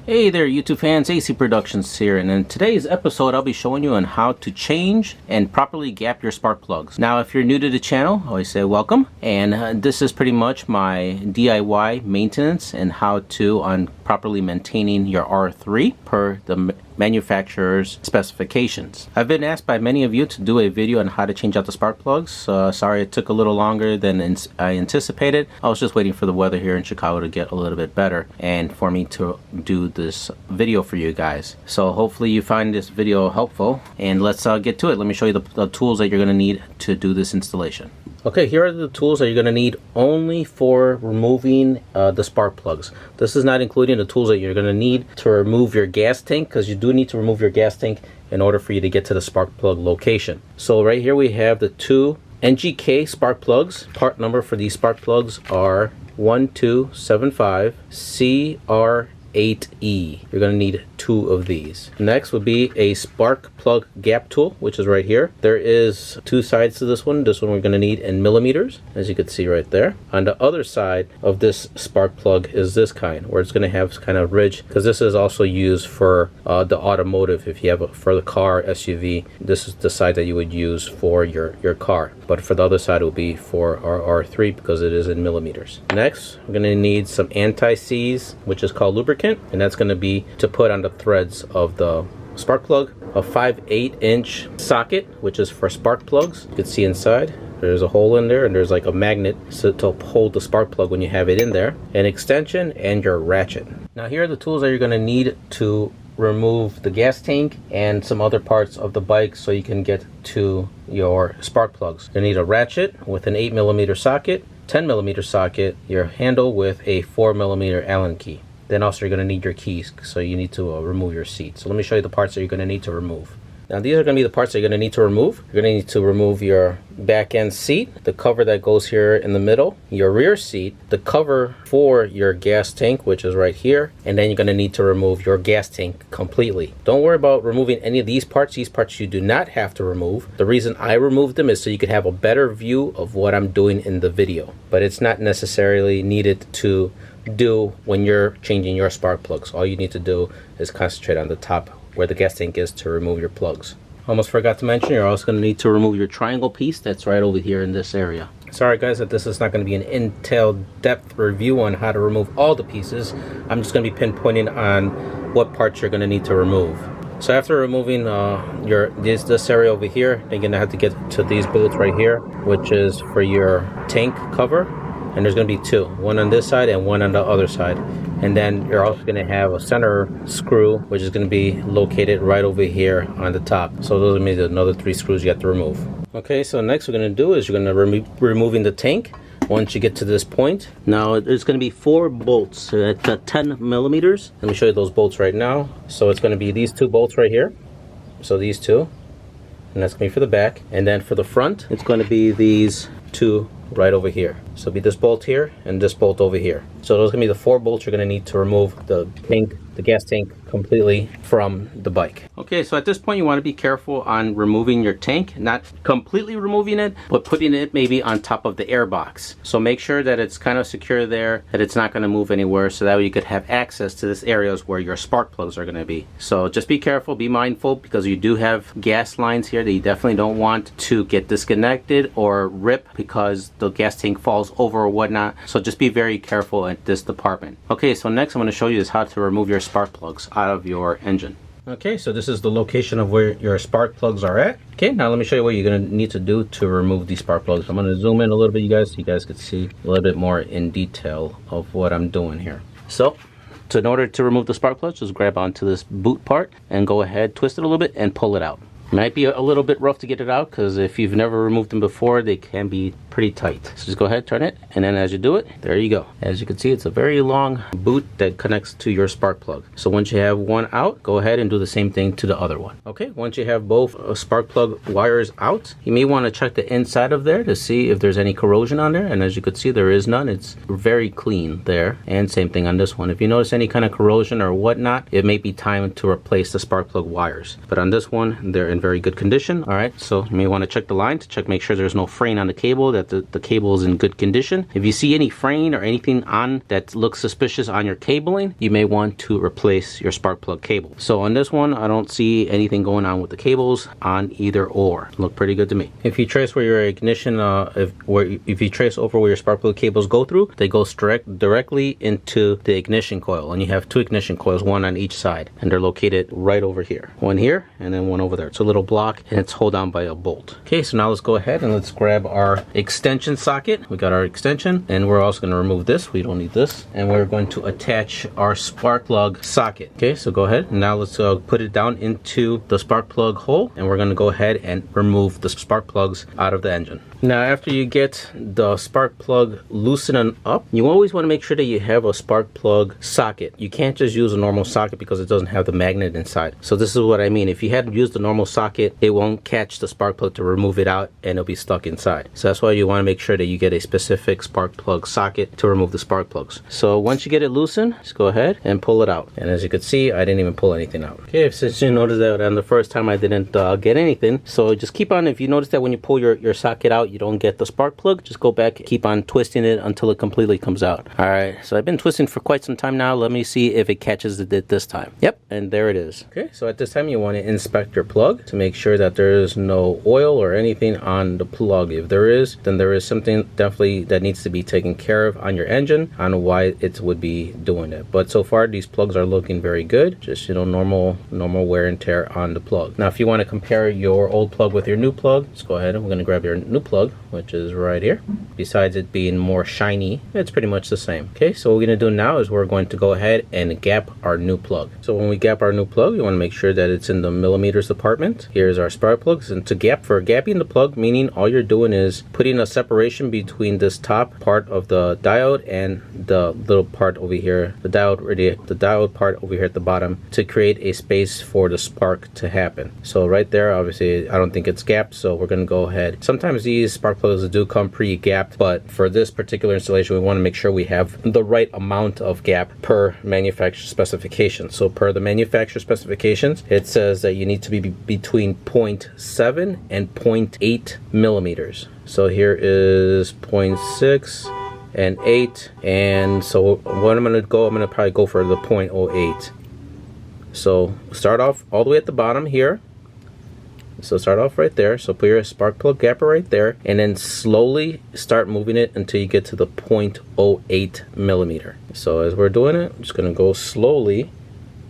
Hey there YouTube fans, AC Productions here, and in today's episode I'll be showing you on how to change and properly gap your spark plugs. Now if you're new to the channel, I always say welcome, and this is pretty much my DIY maintenance and how to on properly maintaining your R3 per the manufacturer's specifications. I've been asked by many of you to do a video on how to change out the spark plugs. Sorry it took a little longer than I anticipated. I was just waiting for the weather here in Chicago to get a little bit better and for me to do this video for you guys. So hopefully you find this video helpful, and let's get to it. Let me show you the tools that you're going to need to do this installation. Okay, here are the tools that you're going to need only for removing the spark plugs. This is not including the tools that you're going to need to remove your gas tank, because you do need to remove your gas tank in order for you to get to the spark plug location. So right here we have the two NGK spark plugs. Part number for these spark plugs are 1275 CR8E. You're going to need two of these. Next would be a spark plug gap tool, which is right here. There is two sides to this one. This one we're going to need in millimeters, as you can see right there. On the other side of this spark plug is this kind, where it's going to have kind of ridge, because this is also used for the automotive. If you have for the car SUV, this is the side that you would use for your car, but for the other side it will be for our R3 because it is in millimeters. Next we're going to need some anti-seize, which is called lubricant, and that's going to be to put on the threads of the spark plug. A 5/8 inch socket, which is for spark plugs. You can see inside there's a hole in there, and there's like a magnet to hold the spark plug when you have it in there. An extension and your ratchet. Now here are the tools that you're going to need to remove the gas tank and some other parts of the bike so you can get to your spark plugs. You need a ratchet with an 8mm socket, 10mm socket, your handle with a 4mm Allen key. Then also you're going to need your keys, so you need to remove your seat. So let me show you the parts that you're going to need to remove. Now these are going to be the parts that you're going to need to remove. You're going to need to remove your back end seat, the cover that goes here in the middle, your rear seat, the cover for your gas tank, which is right here, and then you're going to need to remove your gas tank completely. Don't worry about removing any of these parts. These parts you do not have to remove. The reason I removed them is so you could have a better view of what I'm doing in the video, but it's not necessarily needed to do when you're changing your spark plugs. All you need to do is concentrate on the top where the gas tank is to remove your plugs. Almost forgot to mention, you're also going to need to remove your triangle piece that's right over here in this area. Sorry guys that this is not going to be an in depth review on how to remove all the pieces. I'm just going to be pinpointing on what parts you're going to need to remove. So after removing this area over here, you're going to have to get to these bolts right here, which is for your tank cover. And there's going to be two, one on this side and one on the other side. And then you're also going to have a center screw, which is going to be located right over here on the top. So those are maybe another 3 screws you have to remove. Okay, so next we're going to do is you're going to removing the tank once you get to this point. Now there's going to be 4 bolts at 10mm. Let me show you those bolts right now. So it's going to be these 2 bolts right here. So these 2, and that's going to be for the back. And then for the front, it's going to be these 2 right over here. So it'll be this bolt here and this bolt over here. So those are going to be the 4 bolts you're going to need to remove the gas tank completely from the bike. Okay, so at this point you want to be careful on removing your tank, not completely removing it, but putting it maybe on top of the air box. So make sure that it's kind of secure there, that it's not going to move anywhere, so that way you could have access to this areas where your spark plugs are going to be. So just be careful, be mindful, because you do have gas lines here that you definitely don't want to get disconnected or rip because the gas tank falls over or whatnot. So just be very careful at this department. Okay, so next I'm going to show you is how to remove your spark plugs out of your engine. Okay, so this is the location of where your spark plugs are at. Okay, now let me show you what you're going to need to do to remove these spark plugs. I'm going to zoom in a little bit, you guys, so you guys can see a little bit more in detail of what I'm doing here. So in order to remove the spark plugs, just grab onto this boot part and go ahead, twist it a little bit and pull it out. It might be a little bit rough to get it out, because if you've never removed them before, they can be pretty tight. So just go ahead, turn it, and then as you do it, there you go. As you can see, it's a very long boot that connects to your spark plug. So once you have one out, go ahead and do the same thing to the other one. Okay, once you have both spark plug wires out, you may want to check the inside of there to see if there's any corrosion on there, and as you can see, there is none. It's very clean there, and same thing on this one. If you notice any kind of corrosion or whatnot, it may be time to replace the spark plug wires. But on this one, they're in very good condition. All right, so you may want to check the line to make sure there's no fraying on the cable, that that the cable is in good condition. If you see any fraying or anything on that looks suspicious on your cabling, you may want to replace your spark plug cable. So on this one, I don't see anything going on with the cables on either or. Look pretty good to me. If you trace where your ignition, if you trace over where your spark plug cables go through, they go directly into the ignition coil, and you have two ignition coils, one on each side, and they're located right over here. One here and then one over there. It's a little block and it's held on by a bolt. Okay, so now let's go ahead and let's grab our extension socket. We got our extension, and we're also going to remove this. We don't need this, and we're going to attach our spark plug socket. Okay, so go ahead and now let's put it down into the spark plug hole, and we're going to go ahead and remove the spark plugs out of the engine. Now, after you get the spark plug loosened up, you always want to make sure that you have a spark plug socket. You can't just use a normal socket because it doesn't have the magnet inside. So this is what I mean. If you had used the normal socket, it won't catch the spark plug to remove it out, and it'll be stuck inside. So that's why you want to make sure that you get a specific spark plug socket to remove the spark plugs. So once you get it loosened, just go ahead and pull it out. And as you can see, I didn't even pull anything out. Okay, since you noticed that on the first time I didn't get anything, so just keep on. If you notice that when you pull your socket out, you don't get the spark plug, just go back, keep on twisting it until it completely comes out. All right, so I've been twisting for quite some time now. Let me see if it catches it this time. Yep, and there it is. Okay, so at this time you want to inspect your plug to make sure that there is no oil or anything on the plug. If there is, then there is something definitely that needs to be taken care of on your engine on why it would be doing it. But so far these plugs are looking very good. Just, you know, normal wear and tear on the plug. Now if you want to compare your old plug with your new plug, let's go ahead and we're going to grab your new plug, which is right here. Besides it being more shiny, it's pretty much the same. Okay, so what we're going to do now is we're going to go ahead and gap our new plug. So when we gap our new plug, you want to make sure that it's in the millimeters department. Here's our spark plugs, and to gapping the plug, meaning all you're doing is putting a separation between this top part of the diode and the little part over here, the diode part over here at the bottom, to create a space for the spark to happen. So right there, obviously I don't think it's gapped, so we're going to go ahead. Sometimes these spark plugs do come pre-gapped, but for this particular installation we want to make sure we have the right amount of gap per manufacturer specification. So per the manufacturer specifications, it says that you need to be between 0.7 and 0.8 millimeters. So here is 0.6 and 8, and so what I'm going to probably go for the 0.08. So start off all the way at the bottom here. So start off right there. So put your spark plug gapper right there, and then slowly start moving it until you get to the 0.08 millimeter. So as we're doing it, I'm just going to go slowly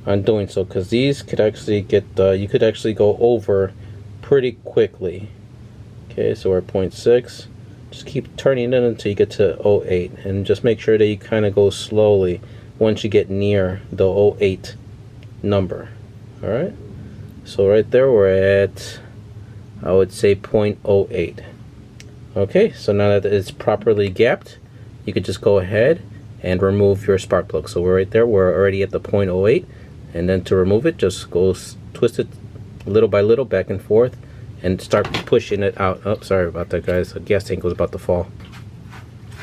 on doing so, because these could actually get you could actually go over pretty quickly. Okay, so we're at 0.6. Just keep turning it until you get to 0.8, and just make sure that you kind of go slowly once you get near the 0.8 number. All right, so right there we're at, I would say, 0.08. Okay, so now that it's properly gapped, you could just go ahead and remove your spark plug. So we're right there, we're already at the 0.08, and then to remove it, just go twist it little by little back and forth and start pushing it out. Oh, sorry about that, guys. The gas tank was about to fall.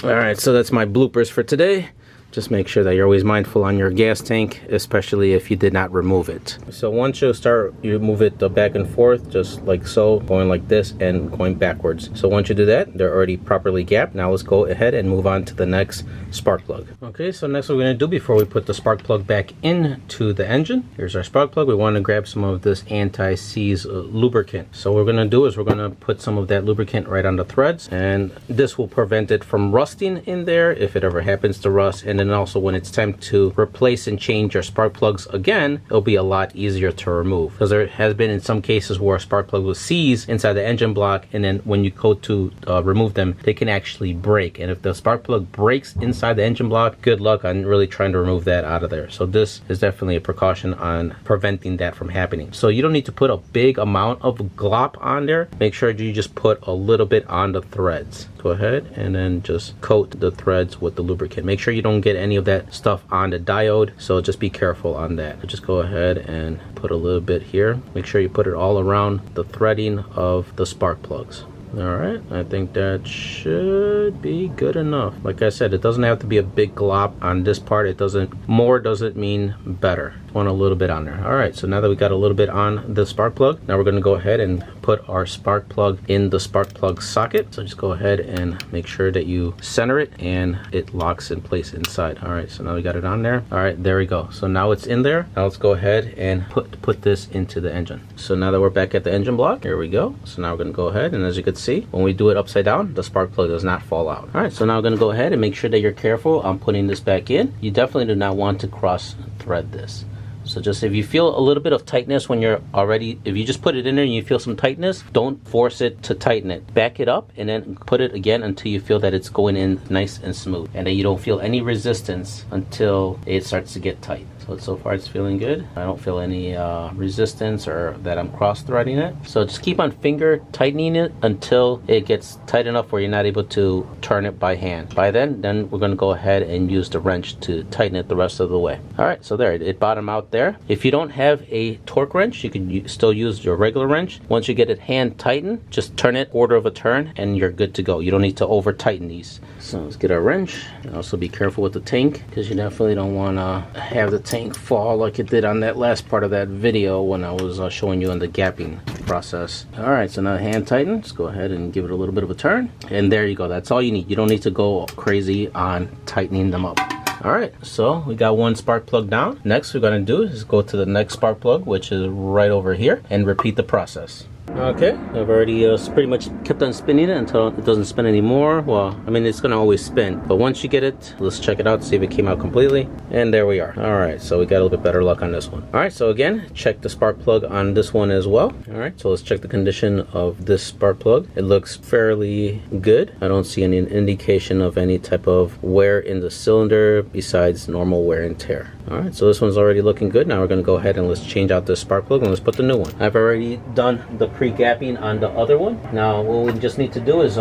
All right, so that's my bloopers for today. Just make sure that you're always mindful on your gas tank, especially if you did not remove it. So once you move it back and forth, just like so, going like this and going backwards. So once you do that, they're already properly gapped. Now let's go ahead and move on to the next spark plug. Okay, so next what we're going to do before we put the spark plug back into the engine, here's our spark plug. We want to grab some of this anti-seize lubricant. So what we're going to do is we're going to put some of that lubricant right on the threads, and this will prevent it from rusting in there if it ever happens to rust. And then also when it's time to replace and change your spark plugs again, it'll be a lot easier to remove, because there has been in some cases where a spark plug was seized inside the engine block, and then when you go to remove them, they can actually break. And if the spark plug breaks inside the engine block, good luck on really trying to remove that out of there. So this is definitely a precaution on preventing that from happening. So you don't need to put a big amount of glop on there. Make sure you just put a little bit on the threads. Go ahead and then just coat the threads with the lubricant. Make sure you don't get any of that stuff on the diode, so just be careful on that. Just go ahead and put a little bit here. Make sure you put it all around the threading of the spark plugs. All right, I think that should be good enough. Like I said, it doesn't have to be a big glop on this part. It doesn't, more doesn't mean better. Want a little bit on there. All right, so now that we got a little bit on the spark plug, now we're going to go ahead and put our spark plug in the spark plug socket. So just go ahead and make sure that you center it and it locks in place inside. All right, so now we got it on there. All right, there we go. So now it's in there. Now let's go ahead and put this into the engine. So now that we're back at the engine block, here we go. So now we're going to go ahead, and as you can see, when we do it upside down, the spark plug does not fall out. All right, so now I'm going to go ahead and make sure that you're careful on putting this back in. You definitely do not want to cross thread this. So just if you feel a little bit of tightness when you're already, if you just put it in there and you feel some tightness, don't force it to tighten it. Back it up and then put it again until you feel that it's going in nice and smooth, and then you don't feel any resistance until it starts to get tight. So far it's feeling good. I don't feel any resistance or that I'm cross threading it. So just keep on finger tightening it until it gets tight enough where you're not able to turn it by hand. By then we're going to go ahead and use the wrench to tighten it the rest of the way. All right, so there, it bottomed out there. If you don't have a torque wrench, you can still use your regular wrench. Once you get it hand tightened, just turn it quarter of a turn and you're good to go. You don't need to over tighten these. So let's get our wrench. And also be careful with the tank, because you definitely don't want to have the tank fall like it did on that last part of that video when I was showing you on the gapping process. All right, so now hand tighten. Just go ahead and give it a little bit of a turn, and there you go. That's all you need. You don't need to go crazy on tightening them up. All right, so we got one spark plug down. Next we're going to do is go to the next spark plug, which is right over here, and repeat the process. Okay, I've already pretty much kept on spinning it until it doesn't spin anymore. Well, I mean, it's gonna always spin, but once you get it, let's check it out, see if it came out completely. And there we are. All right, so we got a little bit better luck on this one. All right, so again, check the spark plug on this one as well. All right, so let's check the condition of this spark plug. It looks fairly good. I don't see any indication of any type of wear in the cylinder besides normal wear and tear. All right, so this one's already looking good. Now we're gonna go ahead and let's change out this spark plug and let's put the new one. I've already done the pre-gapping on the other one. Now what we just need to do is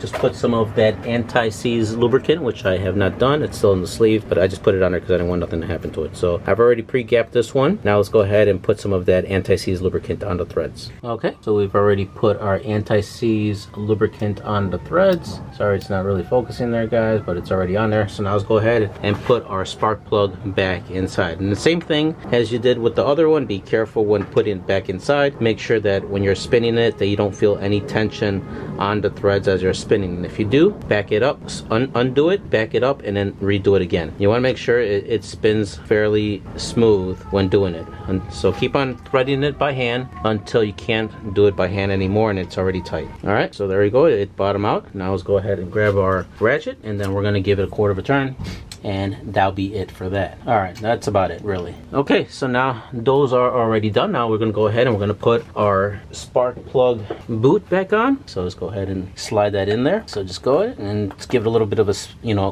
just put some of that anti-seize lubricant, which I have not done. It's still in the sleeve, but I just put it on there because I didn't want nothing to happen to it. So I've already pre-gapped this one. Now let's go ahead and put some of that anti-seize lubricant on the threads. Okay, so we've already put our anti-seize lubricant on the threads. Sorry, it's not really focusing there, guys, but it's already on there. So now let's go ahead and put our spark plug back inside. And the same thing as you did with the other one, be careful when putting it back inside. Make sure that when you're spinning it that you don't feel any tension on the threads as you're spinning. And if you do, back it up, undo it, back it up, and then redo it again. You want to make sure it spins fairly smooth when doing it. And so keep on threading it by hand until you can't do it by hand anymore and it's already tight. All right, so there you go, it bottomed out. Now let's go ahead and grab our ratchet, and then we're going to give it a quarter of a turn, and that'll be it for that. All right, that's about it, really. Okay, so now those are already done. Now we're gonna go ahead and we're gonna put our spark plug boot back on. So let's go ahead and slide that in there. So just go ahead and just give it a little bit of a,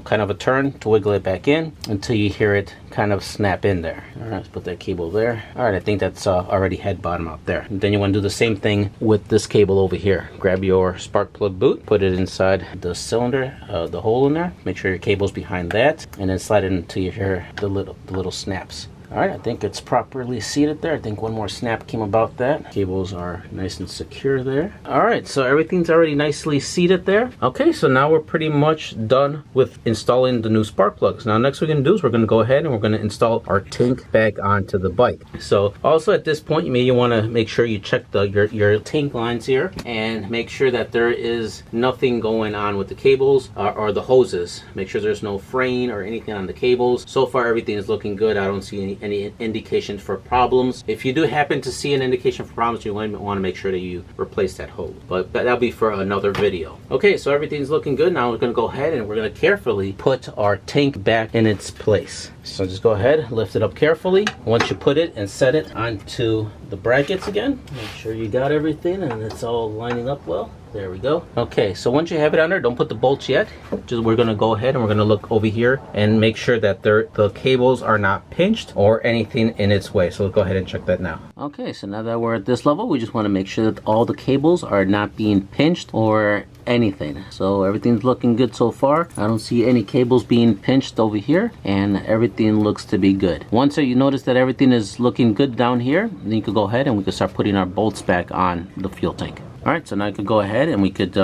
kind of a turn to wiggle it back in until you hear it kind of snap in there. All right, let's put that cable there. All right, I think that's already head bottom out there. And then you want to do the same thing with this cable over here. Grab your spark plug boot, put it inside the cylinder, the hole in there. Make sure your cable's behind that, and then slide it until you hear the little snaps. All right, I think it's properly seated there. I think one more snap came about that. Cables are nice and secure there. All right, so everything's already nicely seated there. Okay, so now we're pretty much done with installing the new spark plugs. Now next we're gonna do is we're gonna go ahead and we're gonna install our tank back onto the bike. So also at this point, you may wanna make sure you check your tank lines here and make sure that there is nothing going on with the cables or the hoses. Make sure there's no fraying or anything on the cables. So far everything is looking good. I don't see any indications for problems. If you do happen to see an indication for problems, you want to make sure that you replace that hose, but that'll be for another video. Okay, so everything's looking good. Now we're going to go ahead and we're going to carefully put our tank back in its place. So just go ahead, lift it up carefully. Once you put it and set it onto the brackets again, make sure you got everything and it's all lining up well. There we go. Okay, so once you have it on there, don't put the bolts yet. We're gonna go ahead and we're gonna look over here and make sure that the cables are not pinched or anything in its way. So let's go ahead and check that now. Okay, so now that we're at this level, we just wanna make sure that all the cables are not being pinched or anything. So everything's looking good so far. I don't see any cables being pinched over here, and everything looks to be good. Once you notice that everything is looking good down here, then you can go ahead and we can start putting our bolts back on the fuel tank. All right, so now I could go ahead and we could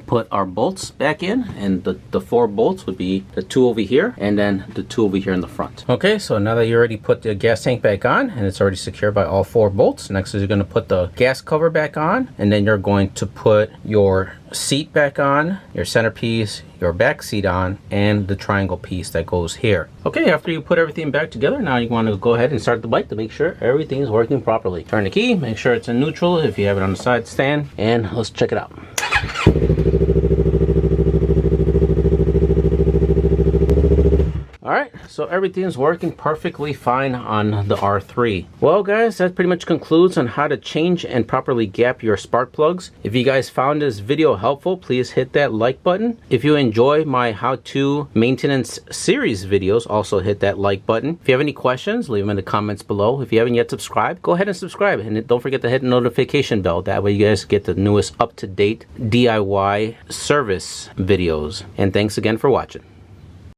put our bolts back in, and the 4 bolts would be the 2 over here and then the 2 over here in the front. Okay, so now that you already put the gas tank back on and it's already secured by all 4 bolts, next is you're going to put the gas cover back on, and then you're going to put your seat back on, your centerpiece, your back seat on, and the triangle piece that goes here. Okay, after you put everything back together, now you want to go ahead and start the bike to make sure everything is working properly. Turn the key, make sure it's in neutral if you have it on the side stand, and let's check it out. Alright, so everything's working perfectly fine on the R3. Well guys, that pretty much concludes on how to change and properly gap your spark plugs. If you guys found this video helpful, please hit that like button. If you enjoy my how-to maintenance series videos, also hit that like button. If you have any questions, leave them in the comments below. If you haven't yet subscribed, go ahead and subscribe, and don't forget to hit the notification bell. That way you guys get the newest up-to-date DIY service videos. And thanks again for watching.